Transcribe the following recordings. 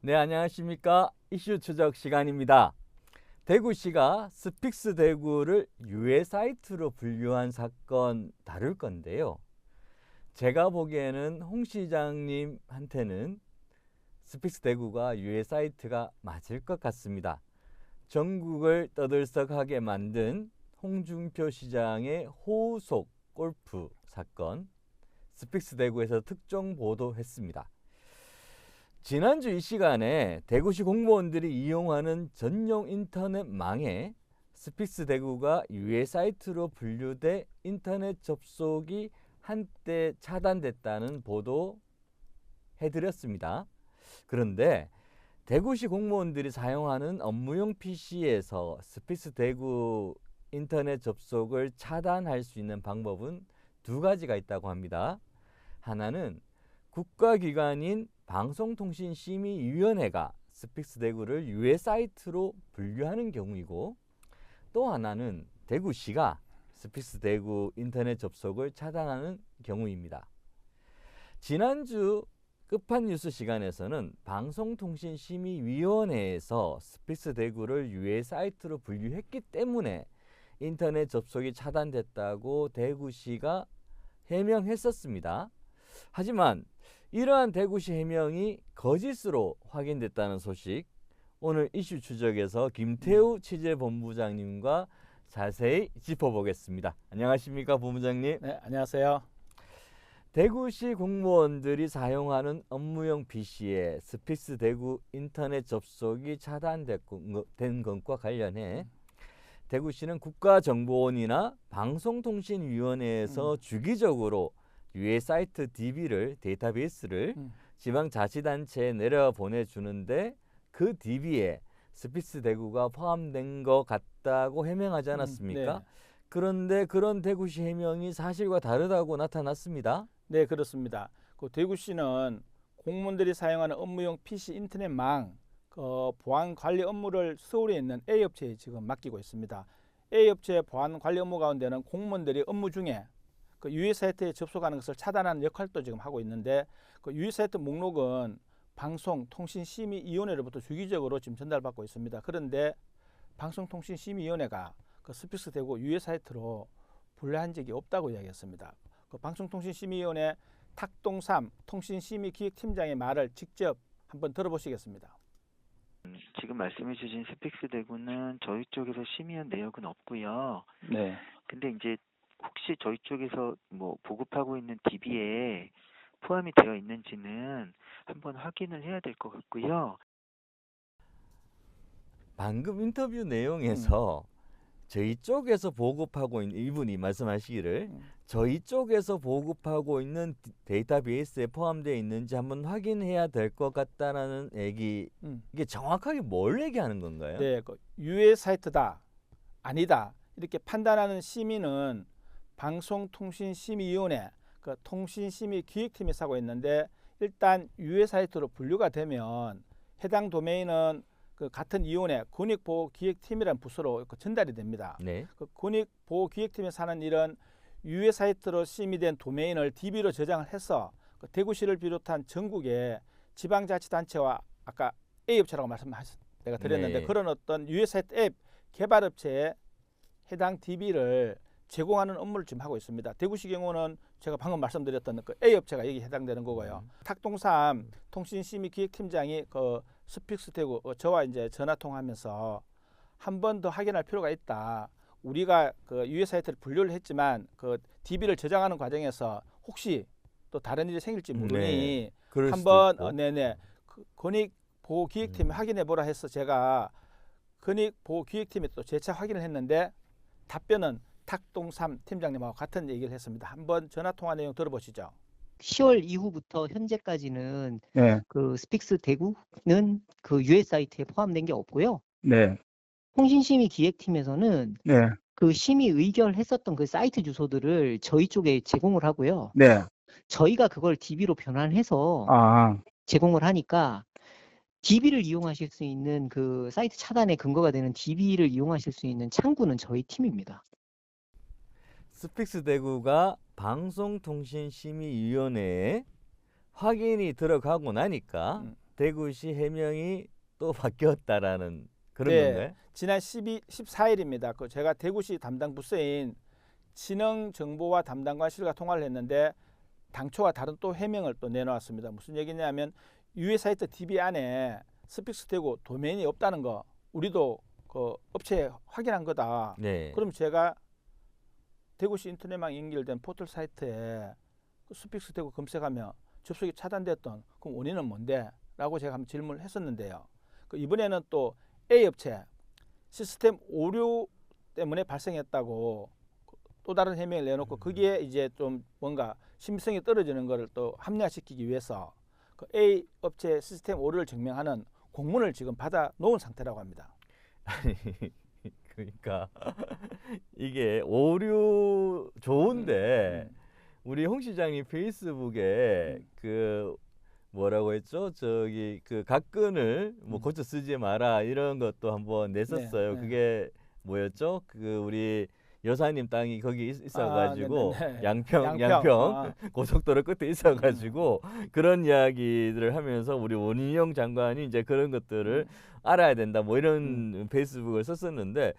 네, 안녕하십니까. 이슈 추적 시간입니다. 대구시가 스픽스 대구를 유해 사이트로 분류한 사건 다룰 건데요. 제가 보기에는 홍 시장님한테는 스픽스 대구가 유해 사이트가 맞을 것 같습니다. 전국을 떠들썩하게 만든 홍준표 시장의 호속 골프 사건, 스픽스 대구에서 특종 보도했습니다. 지난주 이 시간에 대구시 공무원들이 이용하는 전용 인터넷망에 스픽스 대구가 유해 사이트로 분류돼 인터넷 접속이 한때 차단됐다는 보도 해드렸습니다. 그런데 대구시 공무원들이 사용하는 업무용 PC에서 스픽스 대구 인터넷 접속을 차단할 수 있는 방법은 두 가지가 있다고 합니다. 하나는 국가기관인 방송통신심의위원회가 스픽스 대구를 유해 사이트로 분류하는 경우이고, 또 하나는 대구시가 스픽스 대구 인터넷 접속을 차단하는 경우입니다. 지난주 끝판뉴스 시간에서는 방송통신심의위원회에서 스픽스 대구를 유해 사이트로 분류했기 때문에 인터넷 접속이 차단됐다고 대구시가 해명했었습니다. 하지만 이러한 대구시 해명이 거짓으로 확인됐다는 소식, 오늘 이슈 추적에서 김태우 취재본부장님과 자세히 짚어보겠습니다. 안녕하십니까, 본부장님. 네, 안녕하세요. 대구시 공무원들이 사용하는 업무용 PC에 스픽스 대구 인터넷 접속이 차단된 것과 관련해 대구시는 국가정보원이나 방송통신위원회에서 주기적으로 유해 사이트 데이터베이스를 지방자치단체에 내려보내주는데, 그 DB에 스픽스 대구가 포함된 것 같다고 해명하지 않았습니까? 네. 그런데 그런 대구시 해명이 사실과 다르다고 나타났습니다. 네, 그렇습니다. 그 대구시는 공무원들이 사용하는 업무용 PC 인터넷망 보안 관리 업무를 서울에 있는 A업체에 지금 맡기고 있습니다. A업체의 보안 관리 업무 가운데는 공무원들이 업무 중에 그 유해 사이트에 접속하는 것을 차단하는 역할도 지금 하고 있는데, 그 유해 사이트 목록은 방송통신심의위원회로부터 주기적으로 지금 전달받고 있습니다. 그런데 방송통신심의위원회가 그 스픽스 대구 유해 사이트로 분류한 적이 없다고 이야기했습니다. 그 방송통신심의위원회 탁동삼 통신심의기획팀장의 말을 직접 한번 들어보시겠습니다. 지금 말씀해 주신 스픽스 대구는 저희 쪽에서 심의한 내역은 없고요. 네. 근데 이제 혹시 저희 쪽에서 뭐 보급하고 있는 DB에 포함이 되어 있는지는 한번 확인을 해야 될 것 같고요. 방금 인터뷰 내용에서 저희 쪽에서 보급하고 있는, 이분이 말씀하시기를 저희 쪽에서 보급하고 있는 데이터베이스에 포함되어 있는지 한번 확인해야 될 것 같다라는 얘기, 이게 정확하게 뭘 얘기하는 건가요? 네, 그 유해 사이트다, 아니다 이렇게 판단하는 심의는 방송통신심의위원회 그 통신심의기획팀이 하고 있는데, 일단 유해 사이트로 분류가 되면 해당 도메인은 그 같은 위원회 권익보호기획팀이라는 부서로 전달이 됩니다. 네. 그 권익보호기획팀에서 하는 일은 유해 사이트로 심의된 도메인을 DB로 저장을 해서 그 대구시를 비롯한 전국의 지방자치단체와 아까 A업체라고 내가 드렸는데, 네. 그런 어떤 유해 사이트 앱 개발업체에 해당 DB를 제공하는 업무를 지금 하고 있습니다. 대구시 경우는 제가 방금 말씀드렸던 그 A업체가 여기 해당되는 거고요. 탁동삼 통신심의기획팀장이 그 스픽스 대구 저와 이제 전화 통화하면서 한 번 더 확인할 필요가 있다. 우리가 그 유해 사이트를 분류를 했지만 그 DB를 저장하는 과정에서 혹시 또 다른 일이 생길지 모르니 한번 그 권익보호기획팀이 확인해 보라 해서 제가 권익보호기획팀에 또 재차 확인을 했는데, 답변은 탁동삼 팀장님하고 같은 얘기를 했습니다. 한번 전화 통화 내용 들어보시죠. 10월 이후부터 현재까지는 네, 그 스픽스 대구는 그 유해 사이트에 포함된 게 없고요. 네, 통신심의 기획팀에서는 네, 그 심의 의결했었던 그 사이트 주소들을 저희 쪽에 제공을 하고요. 네. 저희가 그걸 DB로 변환해서 아, 제공을 하니까 DB를 이용하실 수 있는 그 사이트 차단의 근거가 되는 DB를 이용하실 수 있는 창구는 저희 팀입니다. 스픽스 대구가 방송통신심의위원회에 확인이 들어가고 나니까 대구시 해명이 또 바뀌었다라는 그런 네. 건가요? 지난 14일입니다. 그 제가 대구시 담당 부서인 진흥정보와 담당관실과 통화를 했는데 당초와 다른 또 해명을 또 내놓았습니다. 무슨 얘기냐면 유해 사이트 DB 안에 스픽스 대구 도메인이 없다는 거 우리도 그 업체에 확인한 거다. 네. 그럼 제가 대구시 인터넷망 연결된 포털 사이트에 그 스픽스 대구 검색하면 접속이 차단됐던 그럼 원인은 뭔데? 라고 제가 한번 질문을 했었는데요. 그 이번에는 또 A업체 시스템 오류 때문에 발생했다고 또 다른 해명을 내놓고 거기에 이제 좀 뭔가 신빙성이 떨어지는 것을 또 합리화시키기 위해서 그 A업체 시스템 오류를 증명하는 공문을 지금 받아 놓은 상태라고 합니다. 아니 그러니까 이게 오류 좋은데 우리 홍 시장님 페이스북에 그 뭐라고 했죠? 저기 그 각근을 뭐 고쳐 쓰지 마라 이런 것도 한번 냈었어요. 네. 그게 뭐였죠? 그 우리 여사님 땅이 거기 있어가지고 네네네. 양평 고속도로 끝에 있어가지고 그런 이야기들을 하면서 우리 원희룡 장관이 이제 그런 것들을 알아야 된다 뭐 이런 페이스북을 썼었는데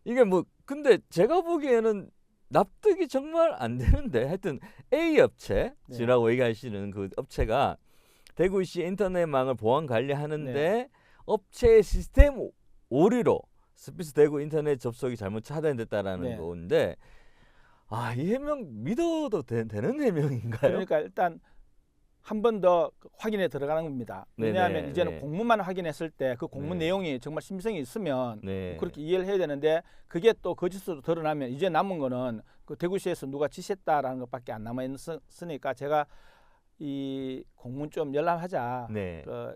이게 뭐 근데 제가 보기에는 납득이 정말 안 되는데 하여튼 A 업체라고 얘기하시는 그 업체가 대구시 인터넷망을 보안 관리하는데 업체의 시스템 오류로 스피스 대구 인터넷 접속이 잘못 차단됐다라는 건데 이 해명 믿어도 되는 해명인가요? 그러니까 일단 한 번 더 확인에 들어가는 겁니다. 왜냐하면 네네, 이제는 공문만 확인했을 때 그 공문 내용이 정말 신빙성이 있으면 그렇게 이해를 해야 되는데 그게 또 거짓으로 드러나면 이제 남은 거는 그 대구시에서 누가 지시했다라는 것밖에 안 남아 있으니까 제가 이 공문 좀 열람하자 그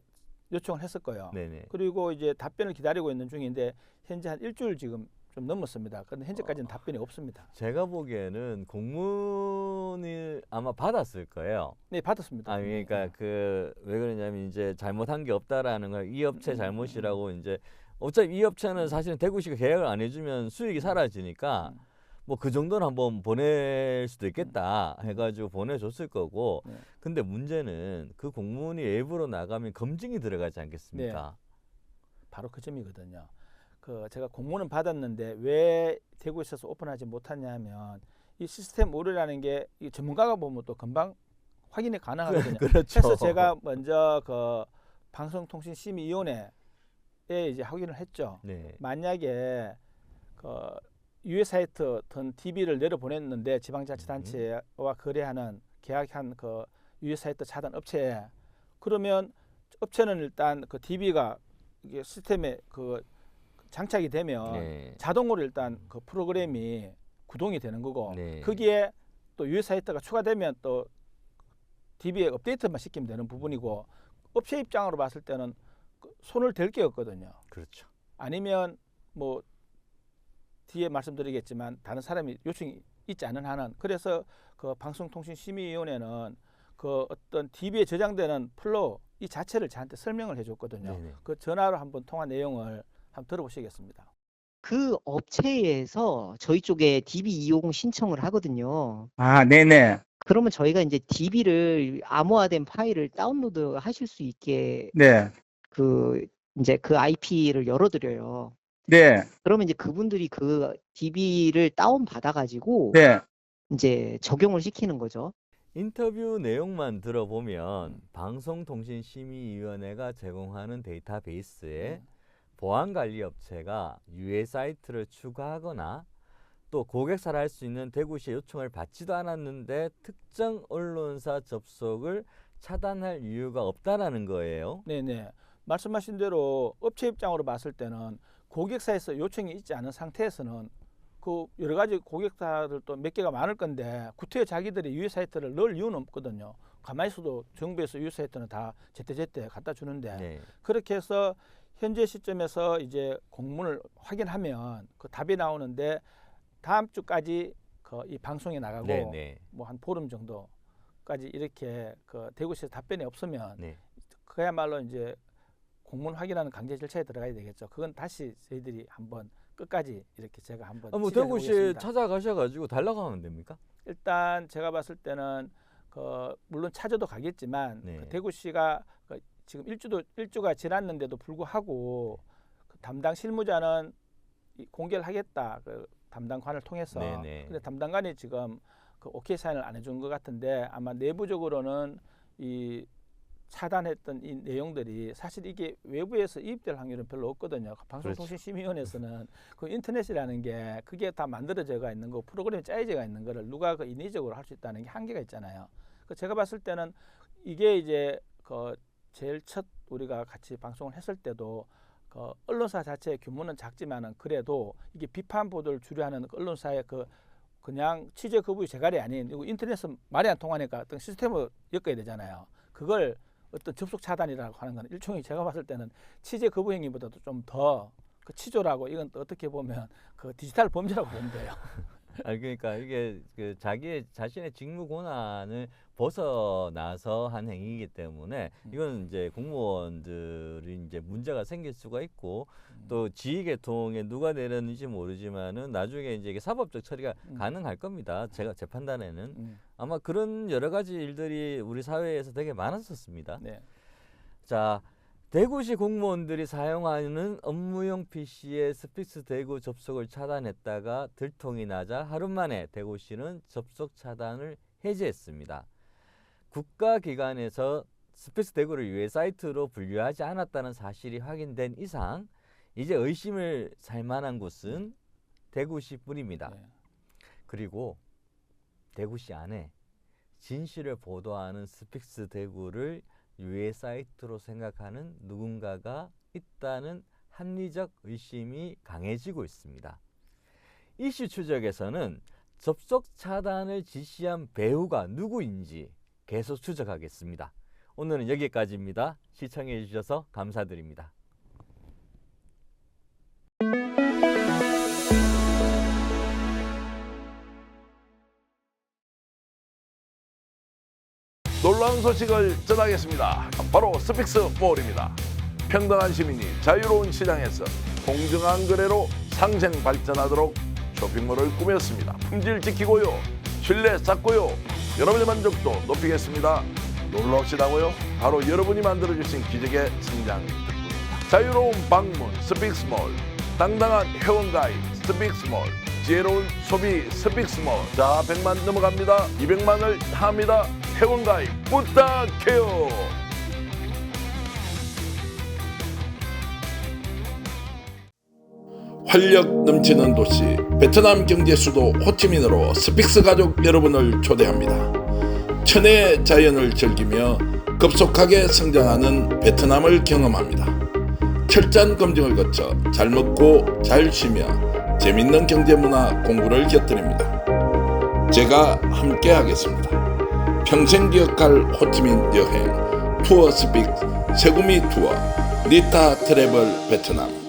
요청을 했을 거예요. 그리고 이제 답변을 기다리고 있는 중인데 현재 한 일주일 지금 좀 넘었습니다. 그런데 현재까지는 답변이 없습니다. 제가 보기에는 공문을 아마 받았을 거예요. 네, 받았습니다. 그러니까 그 왜 그러냐면 이제 잘못한 게 없다라는 거 이 업체 잘못이라고 이제 어차피 이 업체는 사실은 대구시가 계약을 안 해주면 수익이 사라지니까 뭐 그 정도는 한번 보낼 수도 있겠다 해가지고 보내줬을 거고 근데 문제는 그 공문이 외부로 나가면 검증이 들어가지 않겠습니까? 바로 그 점이거든요. 그 제가 공문은 받았는데 왜 대구에서 오픈하지 못하냐면 이 시스템 오류라는 게 이 전문가가 보면 또 금방 확인이 가능하거든요. 그렇죠. 그래서 제가 먼저 그 방송통신심의위원회에 이제 확인을 했죠. 만약에 그 유해 사이트 던 DB를 내려보냈는데 지방자치단체와 거래하는 계약한 그 유해 사이트 차단 업체에 그러면 업체는 일단 그 DB가 이게 시스템에 그 장착이 되면 자동으로 일단 그 프로그램이 구동이 되는 거고 거기에 또 유해 사이트가 추가되면 또 DB에 업데이트만 시키면 되는 부분이고 업체 입장으로 봤을 때는 손을 댈 게 없거든요. 그렇죠. 아니면 뭐 뒤에 말씀드리겠지만 다른 사람이 요청이 있지 않은 한은 그래서 그 방송통신심의위원회는 그 어떤 DB에 저장되는 플로우 이 자체를 저한테 설명을 해줬거든요. 그 전화로 한번 통화 내용을 한번 들어보시겠습니다. 그 업체에서 저희 쪽에 DB 이용 신청을 하거든요. 네네. 그러면 저희가 이제 DB를 암호화된 파일을 다운로드 하실 수 있게 그 이제 그 IP를 열어드려요. 그러면 이제 그분들이 그 DB를 다운 받아가지고 이제 적용을 시키는 거죠. 인터뷰 내용만 들어보면 방송통신심의위원회가 제공하는 데이터베이스에 보안관리업체가 유해 사이트를 추가하거나 또 고객사를 할 수 있는 대구시의 요청을 받지도 않았는데 특정 언론사 접속을 차단할 이유가 없다라는 거예요. 네네. 말씀하신 대로 업체 입장으로 봤을 때는 고객사에서 요청이 있지 않은 상태에서는 그 여러 가지 고객사들도 몇 개가 많을 건데 구태여 자기들이 유해 사이트를 넣을 이유는 없거든요. 가만히 있어도 정부에서 유해 사이트는 다 제때제때 갖다 주는데 그렇게 해서 현재 시점에서 이제 공문을 확인하면 그 답이 나오는데 다음 주까지 그 이 방송에 나가고 뭐 한 보름 정도까지 이렇게 그 대구시에서 답변이 없으면 그야말로 이제 공문 확인하는 강제 절차에 들어가야 되겠죠. 그건 다시 저희들이 한번 끝까지 이렇게 제가 한번 뭐 대구시에 찾아가셔가지고 달라고 하면 됩니까? 일단 제가 봤을 때는 그 물론 찾아도 가겠지만 그 대구시가 그 지금 일주가 지났는데도 불구하고 그 담당 실무자는 공개를 하겠다. 그 담당관을 통해서. 네네. 근데 담당관이 지금 그 오케이 사인을 안 해준 것 같은데 아마 내부적으로는 이 차단했던 이 내용들이 사실 이게 외부에서 이입될 확률은 별로 없거든요. 방송통신심의위원회에서는 그 인터넷이라는 게 그게 다 만들어져가 있는 거, 프로그램이 짜여져가 있는 거를 누가 그 인위적으로 할 수 있다는 게 한계가 있잖아요. 그 제가 봤을 때는 이게 이제 그 제일 첫 우리가 같이 방송을 했을 때도 그 언론사 자체의 규모는 작지만은 그래도 이게 비판 보도를 주류하는 그 언론사의 그 그냥 취재 거부의 재갈이 아닌 이거 인터넷은 말이 안 통하니까 어떤 시스템을 엮어야 되잖아요. 그걸 어떤 접속 차단이라고 하는 건 일종의 제가 봤을 때는 취재 거부 행위보다도 좀 더 그 치졸하고 이건 또 어떻게 보면 그 디지털 범죄라고 보면 돼요. 그러니까 이게 그 자신의 직무 권한을 벗어나서 한 행위이기 때문에 이건 이제 공무원들이 이제 문제가 생길 수가 있고 또 지휘계통에 누가 내렸는지 모르지만은 나중에 이제 이게 사법적 처리가 가능할 겁니다. 제가 제 판단에는 아마 그런 여러 가지 일들이 우리 사회에서 되게 많았었습니다. 네. 자, 대구시 공무원들이 사용하는 업무용 PC의 스픽스 대구 접속을 차단했다가 들통이 나자 하루 만에 대구시는 접속 차단을 해제했습니다. 국가기관에서 스픽스 대구를 유해 사이트로 분류하지 않았다는 사실이 확인된 이상 이제 의심을 살 만한 곳은 대구시뿐입니다. 네. 그리고 대구시 안에 진실을 보도하는 스픽스 대구를 유해 사이트로 생각하는 누군가가 있다는 합리적 의심이 강해지고 있습니다. 이슈 추적에서는 접속 차단을 지시한 배우가 누구인지 계속 추적하겠습니다. 오늘은 여기까지입니다. 시청해 주셔서 감사드립니다. 놀라운 소식을 전하겠습니다. 바로 스픽스몰입니다. 평등한 시민이 자유로운 시장에서 공정한 거래로 상생 발전하도록 쇼핑몰을 꾸몄습니다. 품질 지키고요, 신뢰 쌓고요, 여러분의 만족도 높이겠습니다. 놀라우시다고요? 바로 여러분이 만들어주신 기적의 성장 덕분입니다. 자유로운 방문 스픽스몰, 당당한 회원가입 스픽스몰, 지혜로운 소비 스픽스몰. 자, 100만 넘어갑니다. 200만을 합니다. 회원가입 부탁해요. 활력 넘치는 도시 베트남 경제 수도 호치민으로 스픽스 가족 여러분을 초대합니다. 천혜의 자연을 즐기며 급속하게 성장하는 베트남을 경험합니다. 철저한 검증을 거쳐 잘 먹고 잘 쉬며 재밌는 경제문화 공부를 곁들입니다. 제가 함께 하겠습니다. 평생 기억할 호치민 여행 투어 스픽 세구미 투어 니타 트래블 베트남.